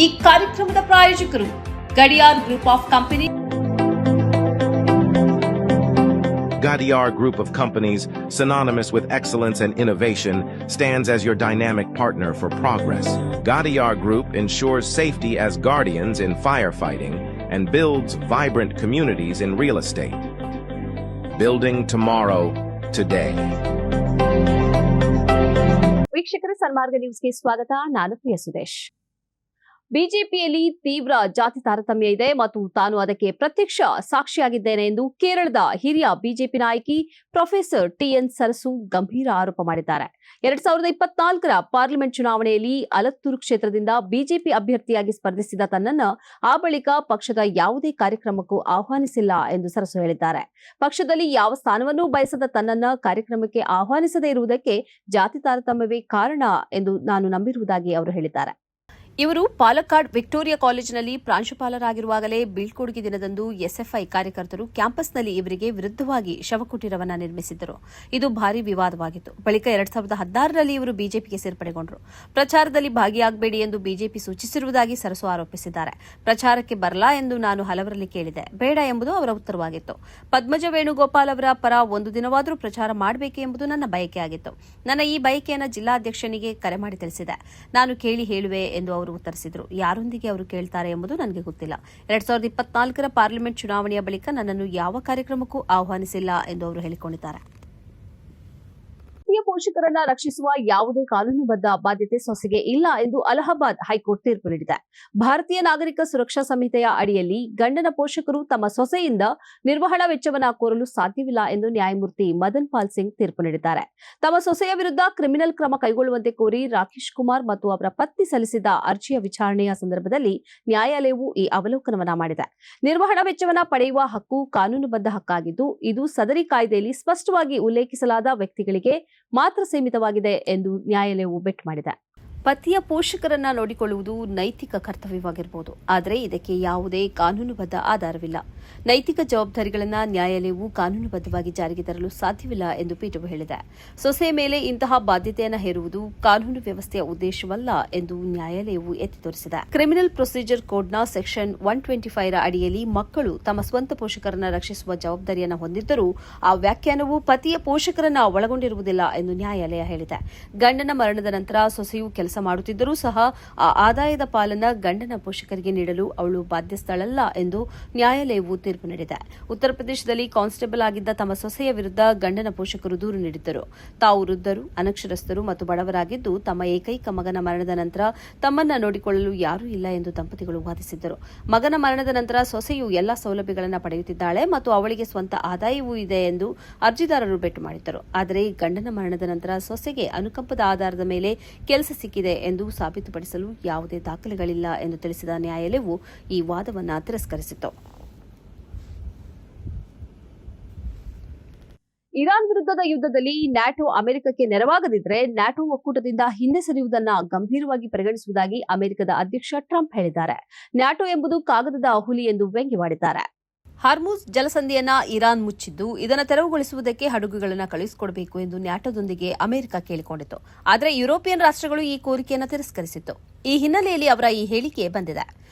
ಈ ಕಾರ್ಯಕ್ರಮದ ಪ್ರಾಯೋಜಕರು Gadiyar group of company. Gadiar Group of Companies, synonymous with excellence and innovation, stands as your dynamic partner for progress. Gadiar Group ensures safety as guardians in firefighting and builds vibrant communities in real estate. Building tomorrow, today. ವೀಕ್ಷಕರ ಸನ್ಮಾರ್ಗ ನ್ಯೂಸ್ಗೆ ಸ್ವಾಗತ. ನಾನು ಪ್ರಿಯ ಸುದೇಶ್. ಬಿಜೆಪಿಯಲ್ಲಿ ತೀವ್ರ ಜಾತಿ ತಾರತಮ್ಯ ಇದೆ ಮತ್ತು ತಾನು ಅದಕ್ಕೆ ಪ್ರತ್ಯಕ್ಷ ಸಾಕ್ಷಿಯಾಗಿದ್ದೇನೆ ಎಂದು ಕೇರಳದ ಹಿರಿಯ ಬಿಜೆಪಿ ನಾಯಕಿ ಪ್ರೊಫೆಸರ್ ಟಿಎನ್ ಸರಸು ಗಂಭೀರ ಆರೋಪ ಮಾಡಿದ್ದಾರೆ. 2024ರ ಪಾರ್ಲಿಮೆಂಟ್ ಚುನಾವಣೆಯಲ್ಲಿ ಅಲತ್ತೂರು ಕ್ಷೇತ್ರದಿಂದ ಬಿಜೆಪಿ ಅಭ್ಯರ್ಥಿಯಾಗಿ ಸ್ಪರ್ಧಿಸಿದ ತನ್ನನ್ನು ಆ ಬಳಿಕ ಪಕ್ಷದ ಯಾವುದೇ ಕಾರ್ಯಕ್ರಮಕ್ಕೂ ಆಹ್ವಾನಿಸಿಲ್ಲ ಎಂದು ಸರಸು ಹೇಳಿದ್ದಾರೆ. ಪಕ್ಷದಲ್ಲಿ ಯಾವ ಸ್ಥಾನವನ್ನೂ ಬಯಸದ ತನ್ನನ್ನು ಕಾರ್ಯಕ್ರಮಕ್ಕೆ ಆಹ್ವಾನಿಸದೇ ಇರುವುದಕ್ಕೆ ಜಾತಿ ತಾರತಮ್ಯವೇ ಕಾರಣ ಎಂದು ನಾನು ನಂಬಿರುವುದಾಗಿ ಅವರು ಹೇಳಿದ್ದಾರೆ. ಇವರು ಪಾಲಕ್ಕಾಡ್ ವಿಕ್ಟೋರಿಯಾ ಕಾಲೇಜಿನಲ್ಲಿ ಪ್ರಾಂಶುಪಾಲರಾಗಿರುವಾಗಲೇ ಬೀಳ್ಕೊಡುಗೆ ದಿನದಂದು ಎಸ್ಎಫ್ಐ ಕಾರ್ಯಕರ್ತರು ಕ್ಯಾಂಪಸ್ನಲ್ಲಿ ಇವರಿಗೆ ವಿರುದ್ಧವಾಗಿ ಶವಕುಟೀರವನ್ನು ನಿರ್ಮಿಸಿದ್ದರು. ಇದು ಭಾರೀ ವಿವಾದವಾಗಿತ್ತು. ಬಳಿಕ 2016ರಲ್ಲಿ ಇವರು ಬಿಜೆಪಿಗೆ ಸೇರ್ಪಡೆಗೊಂಡರು. ಪ್ರಚಾರದಲ್ಲಿ ಭಾಗಿಯಾಗಬೇಡಿ ಎಂದು ಬಿಜೆಪಿ ಸೂಚಿಸಿರುವುದಾಗಿ ಸರಸು ಆರೋಪಿಸಿದ್ದಾರೆ. ಪ್ರಚಾರಕ್ಕೆ ಬರಲಾ ಎಂದು ನಾನು ಹಲವರಲ್ಲಿ ಕೇಳಿದೆ, ಬೇಡ ಎಂಬುದು ಅವರ ಉತ್ತರವಾಗಿತ್ತು. ಪದ್ಮಜ ವೇಣುಗೋಪಾಲ್ ಅವರ ಪರ ಒಂದು ದಿನವಾದರೂ ಪ್ರಚಾರ ಮಾಡಬೇಕೆ ಎಂಬುದು ನನ್ನ ಬಯಕೆಯಾಗಿತ್ತು. ನನ್ನ ಈ ಬಯಕೆಯನ್ನು ಜಿಲ್ಲಾಧ್ಯಕ್ಷನಿಗೆ ಕರೆ ಮಾಡಿ ತಿಳಿಸಿದೆ. ನಾನು ಕೇಳಿ ಹೇಳುವೆ ಎಂದು ಅವರು ಉತ್ತರಿಸಿದರು. ಯಾರೊಂದಿಗೆ ಅವರು ಕೇಳ್ತಾರೆ ಎಂಬುದು ನನಗೆ ಗೊತ್ತಿಲ್ಲ. 2024ರ ಪಾರ್ಲಿಮೆಂಟ್ ಚುನಾವಣೆಯ ಬಳಿಕ ನನ್ನನ್ನು ಯಾವ ಕಾರ್ಯಕ್ರಮಕ್ಕೂ ಆಹ್ವಾನಿಸಿಲ್ಲ ಎಂದು ಅವರು ಹೇಳಿಕೊಂಡಿದ್ದಾರೆ. ಪೋಷಕರನ್ನ ರಕ್ಷಿಸುವ ಯಾವುದೇ ಕಾನೂನುಬದ್ಧ ಬಾಧ್ಯತೆ ಸೊಸೆಗೆ ಇಲ್ಲ ಎಂದು ಅಲಹಾಬಾದ್ ಹೈಕೋರ್ಟ್ ತೀರ್ಪು ನೀಡಿದೆ. ಭಾರತೀಯ ನಾಗರಿಕ ಸುರಕ್ಷಾ ಸಂಹಿತೆಯ ಅಡಿಯಲ್ಲಿ ಗಂಡನ ಪೋಷಕರು ತಮ್ಮ ಸೊಸೆಯಿಂದ ನಿರ್ವಹಣಾ ವೆಚ್ಚವನ್ನು ಕೋರಲು ಸಾಧ್ಯವಿಲ್ಲ ಎಂದು ನ್ಯಾಯಮೂರ್ತಿ ಮದನ್ ಪಾಲ್ ಸಿಂಗ್ ತೀರ್ಪು ನೀಡಿದ್ದಾರೆ. ತಮ್ಮ ಸೊಸೆಯ ವಿರುದ್ಧ ಕ್ರಿಮಿನಲ್ ಕ್ರಮ ಕೈಗೊಳ್ಳುವಂತೆ ಕೋರಿ ರಾಕೇಶ್ ಕುಮಾರ್ ಮತ್ತು ಅವರ ಪತ್ನಿ ಸಲ್ಲಿಸಿದ್ದ ಅರ್ಜಿಯ ವಿಚಾರಣೆಯ ಸಂದರ್ಭದಲ್ಲಿ ನ್ಯಾಯಾಲಯವು ಈ ಅವಲೋಕನವನ್ನ ಮಾಡಿದೆ. ನಿರ್ವಹಣಾ ವೆಚ್ಚವನ್ನು ಪಡೆಯುವ ಹಕ್ಕು ಕಾನೂನುಬದ್ಧ ಹಕ್ಕಾಗಿದ್ದು, ಇದು ಸದರಿ ಕಾಯ್ದೆಯಲ್ಲಿ ಸ್ಪಷ್ಟವಾಗಿ ಉಲ್ಲೇಖಿಸಲಾದ ವ್ಯಕ್ತಿಗಳಿಗೆ ಮಾತ್ರ ಸೀಮಿತವಾಗಿದೆ ಎಂದು ನ್ಯಾಯಾಲಯವು ಬೆಟ್ ಮಾಡಿದೆ. ಪತಿಯ ಪೋಷಕರನ್ನ ನೋಡಿಕೊಳ್ಳುವುದು ನೈತಿಕ ಕರ್ತವ್ಯವಾಗಿರಬಹುದು, ಆದರೆ ಇದಕ್ಕೆ ಯಾವುದೇ ಕಾನೂನುಬದ್ಧ ಆಧಾರವಿಲ್ಲ. ನೈತಿಕ ಜವಾಬ್ದಾರಿಗಳನ್ನು ನ್ಯಾಯಾಲಯವು ಕಾನೂನುಬದ್ಧವಾಗಿ ಜಾರಿಗೆ ತರಲು ಸಾಧ್ಯವಿಲ್ಲ ಎಂದು ಪೀಠವು ಹೇಳಿದೆ. ಸೊಸೆಯ ಮೇಲೆ ಇಂತಹ ಬಾಧ್ಯತೆಯನ್ನು ಹೇರುವುದು ಕಾನೂನು ವ್ಯವಸ್ಥೆಯ ಉದ್ದೇಶವಲ್ಲ ಎಂದು ನ್ಯಾಯಾಲಯವು ಎತ್ತಿ ತೋರಿಸಿದೆ. ಕ್ರಿಮಿನಲ್ ಪ್ರೊಸೀಜರ್ ಕೋಡ್ನ ಸೆಕ್ಷನ್ 125ರ ಅಡಿಯಲ್ಲಿ ಮಕ್ಕಳು ತಮ್ಮ ಸ್ವಂತ ಪೋಷಕರನ್ನು ರಕ್ಷಿಸುವ ಜವಾಬ್ದಾರಿಯನ್ನು ಹೊಂದಿದ್ದರೂ ಆ ವ್ಯಾಖ್ಯಾನವು ಪತಿಯ ಪೋಷಕರನ್ನು ಒಳಗೊಂಡಿರುವುದಿಲ್ಲ ಎಂದು ನ್ಯಾಯಾಲಯ ಹೇಳಿದೆ. ಗಂಡನ ಮರಣದ ನಂತರ ಸೊಸೆಯು ಕೆಲಸ ಮಾಡುತ್ತಿದ್ದರೂ ಸಹ ಆ ಆದಾಯದ ಪಾಲನ್ನು ಗಂಡನ ಪೋಷಕರಿಗೆ ನೀಡಲು ಅವಳು ಬಾಧ್ಯಸ್ಥಳಲ್ಲ ಎಂದು ನ್ಯಾಯಾಲಯವು ತೀರ್ಪು ನೀಡಿದೆ. ಉತ್ತರ ಪ್ರದೇಶದಲ್ಲಿ ಕಾನ್ಸ್ಟೇಬಲ್ ಆಗಿದ್ದ ತಮ್ಮ ಸೊಸೆಯ ವಿರುದ್ಧ ಗಂಡನ ಪೋಷಕರು ದೂರು ನೀಡಿದ್ದರು. ತಾವು ವೃದ್ಧರು, ಅನಕ್ಷರಸ್ಥರು ಮತ್ತು ಬಡವರಾಗಿದ್ದು ತಮ್ಮ ಏಕೈಕ ಮಗನ ಮರಣದ ನಂತರ ತಮ್ಮನ್ನ ನೋಡಿಕೊಳ್ಳಲು ಯಾರೂ ಇಲ್ಲ ಎಂದು ದಂಪತಿಗಳು ವಾದಿಸಿದ್ದರು. ಮಗನ ಮರಣದ ನಂತರ ಸೊಸೆಯು ಎಲ್ಲಾ ಸೌಲಭ್ಯಗಳನ್ನು ಪಡೆಯುತ್ತಿದ್ದಾಳೆ ಮತ್ತು ಅವಳಿಗೆ ಸ್ವಂತ ಆದಾಯವೂ ಇದೆ ಎಂದು ಅರ್ಜಿದಾರರು ಬೆಟ್ಟು ಮಾಡಿದ್ದರು. ಆದರೆ ಗಂಡನ ಮರಣದ ನಂತರ ಸೊಸೆಗೆ ಅನುಕಂಪದ ಆಧಾರದ ಮೇಲೆ ಕೆಲಸ ಸಿಕ್ಕಿದೆ ಎಂದು ಸಾಬೀತುಪಡಿಸಲು ಯಾವುದೇ ದಾಖಲೆಗಳಿಲ್ಲ ಎಂದು ತಿಳಿಸಿದ ನ್ಯಾಯಾಲಯವು ಈ ವಾದವನ್ನು ತಿರಸ್ಕರಿಸಿತು. ಇರಾನ್ ವಿರುದ್ಧದ ಯುದ್ಧದಲ್ಲಿ ನ್ಯಾಟೋ ಅಮೆರಿಕಕ್ಕೆ ನೆರವಾಗದಿದ್ದರೆ ನ್ಯಾಟೋ ಒಕ್ಕೂಟದಿಂದ ಹಿಂದೆ ಸರಿಯುವುದನ್ನು ಗಂಭೀರವಾಗಿ ಪರಿಗಣಿಸುವುದಾಗಿ ಅಮೆರಿಕದ ಅಧ್ಯಕ್ಷ ಟ್ರಂಪ್ ಹೇಳಿದ್ದಾರೆ. ನ್ಯಾಟೋ ಎಂಬುದು ಕಾಗದದ ಹುಲಿ ಎಂದು ವ್ಯಂಗ್ಯವಾಡಿದ್ದಾರೆ. ಹಾರ್ಮುಜ್ ಜಲಸಂಧಿಯನ್ನ ಇರಾನ್ ಮುಚ್ಚಿದ್ದು, ಇದನ್ನು ತೆರವುಗೊಳಿಸುವುದಕ್ಕೆ ಹಡಗುಗಳನ್ನು ಕಳುಹಿಸಿಕೊಡಬೇಕು ಎಂದು ನ್ಯಾಟೋದೊಂದಿಗೆ ಅಮೆರಿಕ ಕೇಳಿಕೊಂಡಿತು. ಆದರೆ ಯುರೋಪಿಯನ್ ರಾಷ್ಟ್ರಗಳು ಈ ಕೋರಿಕೆಯನ್ನು ತಿರಸ್ಕರಿಸಿತ್ತು. ಈ ಹಿನ್ನೆಲೆಯಲ್ಲಿ ಅವರ ಈ ಹೇಳಿಕೆ ಬಂದಿದೆ.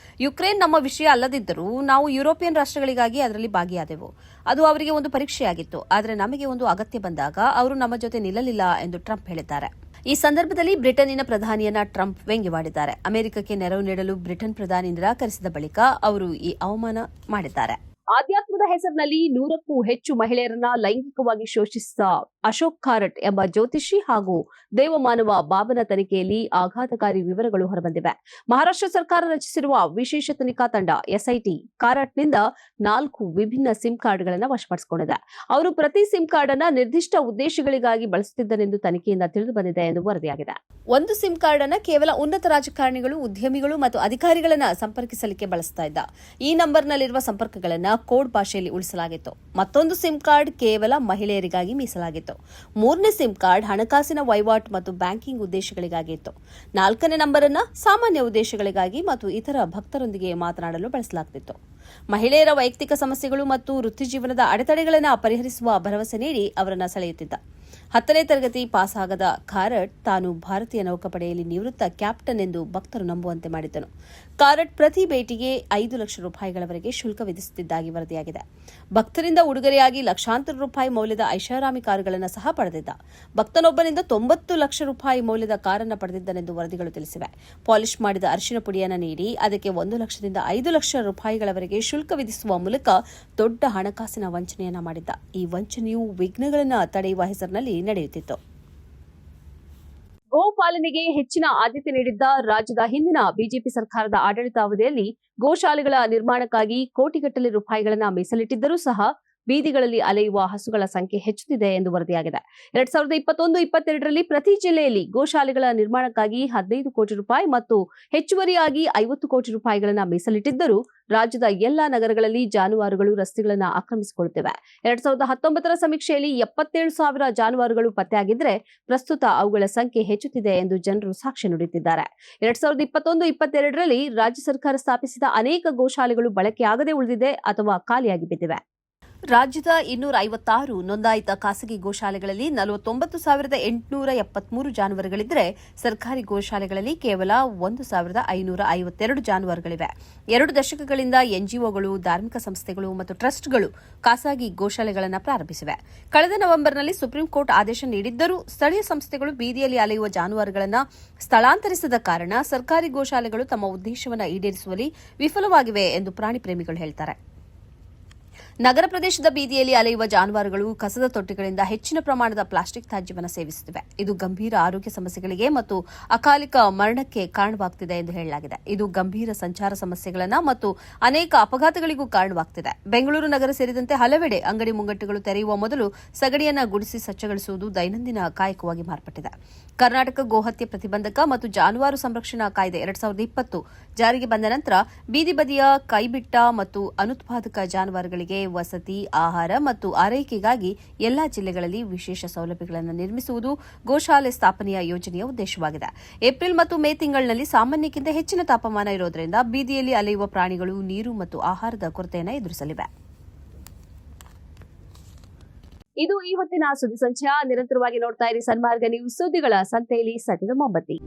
ಯುಕ್ರೇನ್ ನಮ್ಮ ವಿಷಯ ಅಲ್ಲದಿದ್ದರೂ ನಾವು ಯುರೋಪಿಯನ್ ರಾಷ್ಟ್ರಗಳಿಗಾಗಿ ಅದರಲ್ಲಿ ಭಾಗಿಯಾದೆವು. ಅದು ಅವರಿಗೆ ಒಂದು ಪರೀಕ್ಷೆಯಾಗಿತ್ತು. ಆದರೆ ನಮಗೆ ಒಂದು ಅಗತ್ಯ ಬಂದಾಗ ಅವರು ನಮ್ಮ ಜೊತೆ ನಿಲ್ಲಲಿಲ್ಲ ಎಂದು ಟ್ರಂಪ್ ಹೇಳಿದ್ದಾರೆ. ಈ ಸಂದರ್ಭದಲ್ಲಿ ಬ್ರಿಟನ್ನಿನ ಪ್ರಧಾನಿಯನ್ನ ಟ್ರಂಪ್ ವ್ಯಂಗ್ಯವಾಡಿದ್ದಾರೆ. ಅಮೆರಿಕಕ್ಕೆ ನೆರವು ನೀಡಲು ಬ್ರಿಟನ್ ಪ್ರಧಾನಿ ನಿರಾಕರಿಸಿದ ಬಳಿಕ ಅವರು ಈ ಅವಮಾನ ಮಾಡಿದ್ದಾರೆ. ಆಧ್ಯಾತ್ಮದ ಹೆಸರಿನಲ್ಲಿ 100ಕ್ಕೂ ಹೆಚ್ಚು ಮಹಿಳೆಯರನ್ನ ಲೈಂಗಿಕವಾಗಿ ಶೋಷಿಸಿದ ಅಶೋಕ್ ಖಾರಟ್ ಎಂಬ ಜ್ಯೋತಿಷಿ ಹಾಗೂ ದೇವಮಾನವ ಬಾಬನ ತನಿಖೆಯಲ್ಲಿ ಆಘಾತಕಾರಿ ವಿವರಗಳು ಹೊರಬಂದಿವೆ. ಮಹಾರಾಷ್ಟ್ರ ಸರ್ಕಾರ ರಚಿಸಿರುವ ವಿಶೇಷ ತನಿಖಾ ತಂಡ ಎಸ್ಐಟಿ ಖಾರಟ್ನಿಂದ 4 ವಿಭಿನ್ನ ಸಿಮ್ ಕಾರ್ಡ್ಗಳನ್ನು ವಶಪಡಿಸಿಕೊಂಡಿದೆ. ಅವರು ಪ್ರತಿ ಸಿಮ್ ಕಾರ್ಡ್ ಅನ್ನ ನಿರ್ದಿಷ್ಟ ಉದ್ದೇಶಗಳಿಗಾಗಿ ಬಳಸುತ್ತಿದ್ದನೆಂದು ತನಿಖೆಯಿಂದ ತಿಳಿದು ಬಂದಿದೆ ಎಂದು ವರದಿಯಾಗಿದೆ. ಒಂದು ಸಿಮ್ ಕಾರ್ಡ್ ಅನ್ನ ಕೇವಲ ಉನ್ನತ ರಾಜಕಾರಣಿಗಳು, ಉದ್ಯಮಿಗಳು ಮತ್ತು ಅಧಿಕಾರಿಗಳನ್ನ ಸಂಪರ್ಕಿಸಲಿಕ್ಕೆ ಬಳಸ್ತಾ ಇದ್ದ. ಈ ನಂಬರ್ನಲ್ಲಿರುವ ಸಂಪರ್ಕಗಳನ್ನು ಕೋಡ್ ಭಾಷೆಯಲ್ಲಿ ಉಳಿಸಲಾಗಿತ್ತು. ಮತ್ತೊಂದು ಸಿಮ್ ಕಾರ್ಡ್ ಕೇವಲ ಮಹಿಳೆಯರಿಗಾಗಿ ಮೀಸಲಾಗಿತ್ತು. 3ನೇ ಸಿಮ್ ಕಾರ್ಡ್ ಹಣಕಾಸಿನ ವಹಿವಾಟು ಮತ್ತು ಬ್ಯಾಂಕಿಂಗ್ ಉದ್ದೇಶಗಳಿಗಾಗಿ ಇತ್ತು. 4ನೇ ನಂಬರ್ ಅನ್ನು ಸಾಮಾನ್ಯ ಉದ್ದೇಶಗಳಿಗಾಗಿ ಮತ್ತು ಇತರ ಭಕ್ತರೊಂದಿಗೆ ಮಾತನಾಡಲು ಬಳಸಲಾಗುತ್ತಿತ್ತು. ಮಹಿಳೆಯರ ವೈಯಕ್ತಿಕ ಸಮಸ್ಯೆಗಳು ಮತ್ತು ವೃತ್ತಿಜೀವನದ ಅಡೆತಡೆಗಳನ್ನು ಪರಿಹರಿಸುವ ಭರವಸೆ ನೀಡಿ ಅವರನ್ನು ಸೆಳೆಯುತ್ತಿದ್ದ. 10ನೇ ತರಗತಿ ಪಾಸಾಗದ ಕಾರಟ್ ತಾನು ಭಾರತೀಯ ನೌಕಾಪಡೆಯಲ್ಲಿ ನಿವೃತ್ತ ಕ್ಯಾಪ್ಟನ್ ಎಂದು ಭಕ್ತರು ನಂಬುವಂತೆ ಮಾಡಿದ್ದನು. ಕಾರಟ್ ಪ್ರತಿ ಭೇಟಿಗೆ 5 ಲಕ್ಷ ರೂಪಾಯಿಗಳವರೆಗೆ ಶುಲ್ಕ ವಿಧಿಸುತ್ತಿದ್ದಾಗಿ ವರದಿಯಾಗಿದೆ. ಭಕ್ತರಿಂದ ಉಡುಗೊರೆಯಾಗಿ ಲಕ್ಷಾಂತರ ರೂಪಾಯಿ ಮೌಲ್ಯದ ಐಷಾರಾಮಿ ಕಾರುಗಳನ್ನು ಸಹ ಪಡೆದಿದ್ದ. ಭಕ್ತನೊಬ್ಬನಿಂದ 90 ಲಕ್ಷ ರೂಪಾಯಿ ಮೌಲ್ಯದ ಕಾರನ್ನು ಪಡೆದಿದ್ದನೆಂದು ವರದಿಗಳು ತಿಳಿಸಿವೆ. ಪಾಲಿಶ್ ಮಾಡಿದ ಅರಿಶಿನ ಪುಡಿಯನ್ನು ನೀಡಿ ಅದಕ್ಕೆ 1 ಲಕ್ಷದಿಂದ 5 ಲಕ್ಷ ರೂಪಾಯಿಗಳವರೆಗೆ ಶುಲ್ಕ ವಿಧಿಸುವ ಮೂಲಕ ದೊಡ್ಡ ಹಣಕಾಸಿನ ವಂಚನೆಯನ್ನ ಮಾಡಿದ್ದ. ಈ ವಂಚನೆಯು ವಿಘ್ನಗಳನ್ನು ತಡೆಯುವ ಹೆಸರಿನಲ್ಲಿ ನಡೆಯುತ್ತಿತ್ತು. ಗೋಪಾಲನೆಗೆ ಹೆಚ್ಚಿನ ಆದ್ಯತೆ ನೀಡಿದ್ದ ರಾಜ್ಯದ ಹಿಂದಿನ ಬಿಜೆಪಿ ಸರ್ಕಾರದ ಆಡಳಿತಾವಧಿಯಲ್ಲಿ ಗೋಶಾಲೆಗಳ ನಿರ್ಮಾಣಕ್ಕಾಗಿ ಕೋಟಿಗಟ್ಟಲೆ ರೂಪಾಯಿಗಳನ್ನು ಮೀಸಲಿಟ್ಟಿದ್ದರೂ ಸಹ ಬೀದಿಗಳಲ್ಲಿ ಅಲೆಯುವ ಹಸುಗಳ ಸಂಖ್ಯೆ ಹೆಚ್ಚುತ್ತಿದೆ ಎಂದು ವರದಿಯಾಗಿದೆ. 2021-22ರಲ್ಲಿ ಪ್ರತಿ ಜಿಲ್ಲೆಯಲ್ಲಿ ಗೋಶಾಲೆಗಳ ನಿರ್ಮಾಣಕ್ಕಾಗಿ 15 ಕೋಟಿ ರೂಪಾಯಿ ಮತ್ತು ಹೆಚ್ಚುವರಿಯಾಗಿ 50 ಕೋಟಿ ರೂಪಾಯಿಗಳನ್ನು ಮೀಸಲಿಟ್ಟಿದ್ದರೂ ರಾಜ್ಯದ ಎಲ್ಲಾ ನಗರಗಳಲ್ಲಿ ಜಾನುವಾರುಗಳು ರಸ್ತೆಗಳನ್ನು ಆಕ್ರಮಿಸಿಕೊಳ್ಳುತ್ತಿವೆ. 2019ರ ಸಮೀಕ್ಷೆಯಲ್ಲಿ 77,000 ಜಾನುವಾರುಗಳು ಪತ್ತೆಯಾಗಿದ್ದರೆ ಪ್ರಸ್ತುತ ಅವುಗಳ ಸಂಖ್ಯೆ ಹೆಚ್ಚುತ್ತಿದೆ ಎಂದು ಜನರು ಸಾಕ್ಷಿ ನುಡಿದಿದ್ದಾರೆ. 2021-22ರಲ್ಲಿ ರಾಜ್ಯ ಸರ್ಕಾರ ಸ್ಥಾಪಿಸಿದ ಅನೇಕ ಗೋಶಾಲೆಗಳು ಬಳಕೆಯಾಗದೆ ಉಳಿದಿದೆ ಅಥವಾ ಖಾಲಿಯಾಗಿ ಬಿದ್ದಿವೆ. ರಾಜ್ಯದ 256 ನೋಂದಾಯಿತ ಖಾಸಗಿ ಗೋಶಾಲೆಗಳಲ್ಲಿ 49,873 ಜಾನುವಾರುಗಳಿದ್ದರೆ ಸರ್ಕಾರಿ ಗೋಶಾಲೆಗಳಲ್ಲಿ ಕೇವಲ 1,552 ಜಾನುವಾರುಗಳಿವೆ. 2 ದಶಕಗಳಿಂದ ಎನ್ಜಿಒಗಳು, ಧಾರ್ಮಿಕ ಸಂಸ್ಥೆಗಳು ಮತ್ತು ಟ್ರಸ್ಟ್ಗಳು ಖಾಸಗಿ ಗೋಶಾಲೆಗಳನ್ನು ಪ್ರಾರಂಭಿಸಿವೆ. ಕಳೆದ ನವೆಂಬರ್ನಲ್ಲಿ ಸುಪ್ರೀಂ ಕೋರ್ಟ್ ಆದೇಶ ನೀಡಿದ್ದರೂ ಸ್ಥಳೀಯ ಸಂಸ್ಥೆಗಳು ಬೀದಿಯಲ್ಲಿ ಅಲೆಯುವ ಜಾನುವಾರುಗಳನ್ನು ಸ್ಥಳಾಂತರಿಸದ ಕಾರಣ ಸರ್ಕಾರಿ ಗೋಶಾಲೆಗಳು ತಮ್ಮ ಉದ್ದೇಶವನ್ನು ಈಡೇರಿಸುವಲ್ಲಿ ವಿಫಲವಾಗಿವೆ ಎಂದು ಪ್ರಾಣಿ ಪ್ರೇಮಿಗಳು ಹೇಳ್ತಾರೆ. ನಗರ ಪ್ರದೇಶದ ಬೀದಿಯಲ್ಲಿ ಅಲೆಯುವ ಜಾನುವಾರುಗಳು ಕಸದ ತೊಟ್ಟಿಗಳಿಂದ ಹೆಚ್ಚಿನ ಪ್ರಮಾಣದ ಪ್ಲಾಸ್ಟಿಕ್ ತ್ಯಾಜ್ಯವನ್ನು ಸೇವಿಸುತ್ತಿವೆ. ಇದು ಗಂಭೀರ ಆರೋಗ್ಯ ಸಮಸ್ಯೆಗಳಿಗೆ ಮತ್ತು ಅಕಾಲಿಕ ಮರಣಕ್ಕೆ ಕಾರಣವಾಗುತ್ತಿದೆ ಎಂದು ಹೇಳಲಾಗಿದೆ. ಇದು ಗಂಭೀರ ಸಂಚಾರ ಸಮಸ್ಯೆಗಳನ್ನು ಮತ್ತು ಅನೇಕ ಅಪಘಾತಗಳಿಗೂ ಕಾರಣವಾಗುತ್ತಿದೆ. ಬೆಂಗಳೂರು ನಗರ ಸೇರಿದಂತೆ ಹಲವೆಡೆ ಅಂಗಡಿ ಮುಂಗಟ್ಟುಗಳು ತೆರೆಯುವ ಮೊದಲು ಸಗಣಿಯನ್ನು ಗುಡಿಸಿ ಸ್ವಚ್ಛಗೊಳಿಸುವುದು ದೈನಂದಿನ ಕಾಯಕವಾಗಿ ಮಾರ್ಪಟ್ಟಿದೆ. ಕರ್ನಾಟಕ ಗೋಹತ್ಯೆ ಪ್ರತಿಬಂಧಕ ಮತ್ತು ಜಾನುವಾರು ಸಂರಕ್ಷಣಾ ಕಾಯ್ದೆ 2020 ಜಾರಿಗೆ ಬಂದ ನಂತರ ಬೀದಿ ಬದಿಯ ಕೈಬಿಟ್ಟ ಮತ್ತು ಅನುತ್ಪಾದಕ ಜಾನುವಾರುಗಳಿಗೆ ವಸತಿ, ಆಹಾರ ಮತ್ತು ಆರೈಕೆಗಾಗಿ ಎಲ್ಲಾ ಜಿಲ್ಲೆಗಳಲ್ಲಿ ವಿಶೇಷ ಸೌಲಭ್ಯಗಳನ್ನು ನಿರ್ಮಿಸುವುದು ಗೋಶಾಲೆ ಸ್ಥಾಪನೆಯ ಯೋಜನೆಯ ಉದ್ದೇಶವಾಗಿದೆ. ಏಪ್ರಿಲ್ ಮತ್ತು ಮೇ ತಿಂಗಳಿನಲ್ಲಿ ಸಾಮಾನ್ಯಕ್ಕಿಂತ ಹೆಚ್ಚಿನ ತಾಪಮಾನ ಇರುವುದರಿಂದ ಬೀದಿಯಲ್ಲಿ ಅಲೆಯುವ ಪ್ರಾಣಿಗಳು ನೀರು ಮತ್ತು ಆಹಾರದ ಕೊರತೆಯನ್ನು ಎದುರಿಸಲಿವೆ. ಇದು ಈ ಹೊತ್ತಿನ ಸುದ್ದಿ ಸಂಚಯ. ನಿರಂತರವಾಗಿ ನೋಡ್ತಾ ಇರಿ ಸನ್ಮಾರ್ಗ ನ್ಯೂಸ್, ಸುದ್ದಿಗಳ ಸಂತೆಯಲ್ಲಿ ಸತ್ಯದ ಮೊಂಬತ್ತಿ.